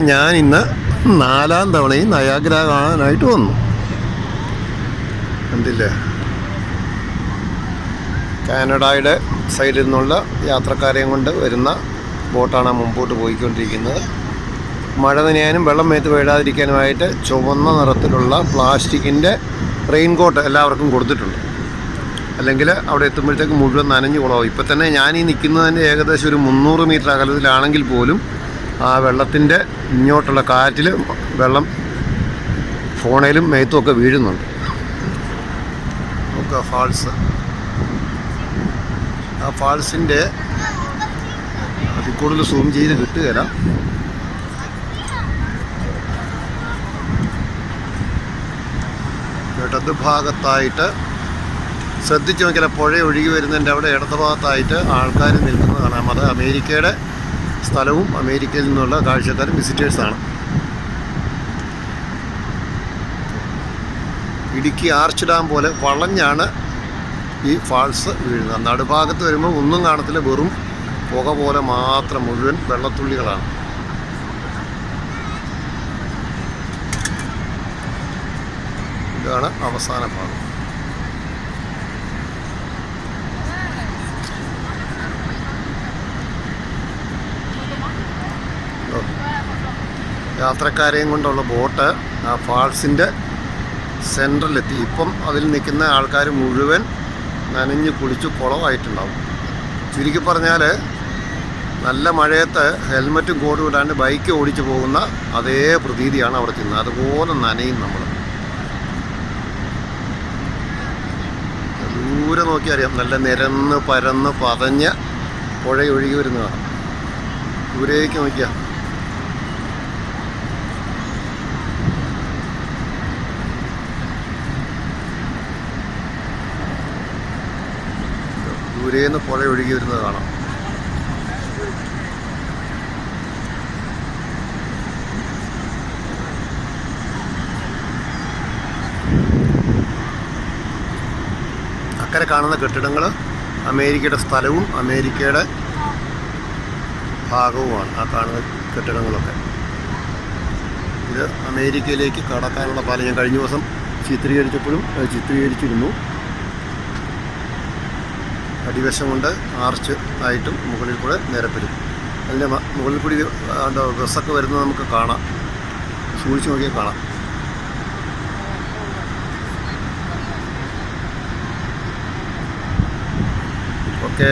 ഞാൻ ഇന്ന് 4ാം തവണയും നയാഗ്ര കാണാനായിട്ട് വന്നു. കണ്ടില്ലേ, കാനഡയുടെ സൈഡിൽ നിന്നുള്ള യാത്രക്കാരെയും കൊണ്ട് വരുന്ന ബോട്ടാണ് മുമ്പോട്ട് പോയിക്കൊണ്ടിരിക്കുന്നത്. മഴ നനയാനും വെള്ളം മേത്ത് വീഴാതിരിക്കാനുമായിട്ട് ചുവന്ന നിറത്തിലുള്ള പ്ലാസ്റ്റിക്കിൻ്റെ റെയിൻകോട്ട് എല്ലാവർക്കും കൊടുത്തിട്ടുണ്ട്. അല്ലെങ്കിൽ അവിടെ എത്തുമ്പോഴത്തേക്ക് മുഴുവൻ നനഞ്ഞു കുളമാവും. ഇപ്പം തന്നെ ഞാൻ ഈ നിൽക്കുന്നതിൻ്റെ ഏകദേശം ഒരു 300 മീറ്റർ അകലത്തിലാണെങ്കിൽ പോലും ആ വെള്ളത്തിൻ്റെ ഇങ്ങോട്ടുള്ള കാറ്റിൽ വെള്ളം ഫോണേലും മേത്തുമൊക്കെ വീഴുന്നുണ്ട്. നോക്കുക ഫാൾസ്, ആ ഫാൾസിൻ്റെ അതിൽ കൂടുതൽ സൂം ചെയ്ത് കിട്ടുകയില്ല. ഇടത് ഭാഗത്തായിട്ട് ശ്രദ്ധിച്ച് നോക്കിയാൽ പുഴ ഒഴുകി വരുന്നതിൻ്റെ അവിടെ ഇടത് ഭാഗത്തായിട്ട് ആൾക്കാർ നിൽക്കുന്നത് കാണാം. അത് അമേരിക്കയുടെ സ്ഥലവും അമേരിക്കയിൽ നിന്നുള്ള കാഴ്ചക്കാരും വിസിറ്റേഴ്സാണ്. ഇടുക്കി ആർച്ച് ഡാം പോലെ വളഞ്ഞാണ് ഈ ഫാൾസ് വീഴുന്നത്. നടുഭാഗത്ത് വരുമ്പോൾ ഒന്നും കാണത്തില്ല, വെറും പുക പോലെ മാത്രം, മുഴുവൻ വെള്ളത്തുള്ളികളാണ്. ഇതാണ് അവസാന ഭാഗം. യാത്രക്കാരെയും കൊണ്ടുള്ള ബോട്ട് ആ ഫാൾസിൻ്റെ സെൻറ്ററിലെത്തി. ഇപ്പം അതിൽ നിൽക്കുന്ന ആൾക്കാർ മുഴുവൻ നനഞ്ഞ് കുളിച്ച് കുളമായിട്ടുണ്ടാവും. ചുരുക്കി പറഞ്ഞാൽ നല്ല മഴയത്ത് ഹെൽമറ്റും കോട്ടും ഇടാണ്ട് ബൈക്ക് ഓടിച്ചു പോകുന്ന അതേ പ്രതീതിയാണ് അവിടെ ചെന്നത്. അതുപോലെ നനയും നമ്മൾ. ദൂരെ നോക്കി അറിയാം, നല്ല നിരന്ന് പരന്ന് പതഞ്ഞ് പുഴ ഒഴുകി വരുന്നതാണ്. ദൂരേക്ക് നോക്കിയാൽ ദൂരേന്ന് പുഴ ഒഴുകി വരുന്നത് കാണാം. അക്കരെ കാണുന്ന കെട്ടിടങ്ങൾ അമേരിക്കയുടെ സ്ഥലവും അമേരിക്കയുടെ ഭാഗവുമാണ്. ആ കാണുന്ന കെട്ടിടങ്ങളൊക്കെ ഇത് അമേരിക്കയിലേക്ക് കടക്കാനുള്ള പാലം. ഞാൻ കഴിഞ്ഞ ദിവസം ചിത്രീകരിച്ചപ്പോഴും ചിത്രീകരിച്ചിരുന്നു. അടിവശം കൊണ്ട് ആർച്ച് ആയിട്ടും മുകളിൽ കൂടെ നിരപ്പിലും. അതിൻ്റെ മുകളിൽ കൂടി ബസ്സൊക്കെ വരുന്നത് നമുക്ക് കാണാം. സൂക്ഷിച്ച് നോക്കിയാൽ കാണാം. ഓക്കേ.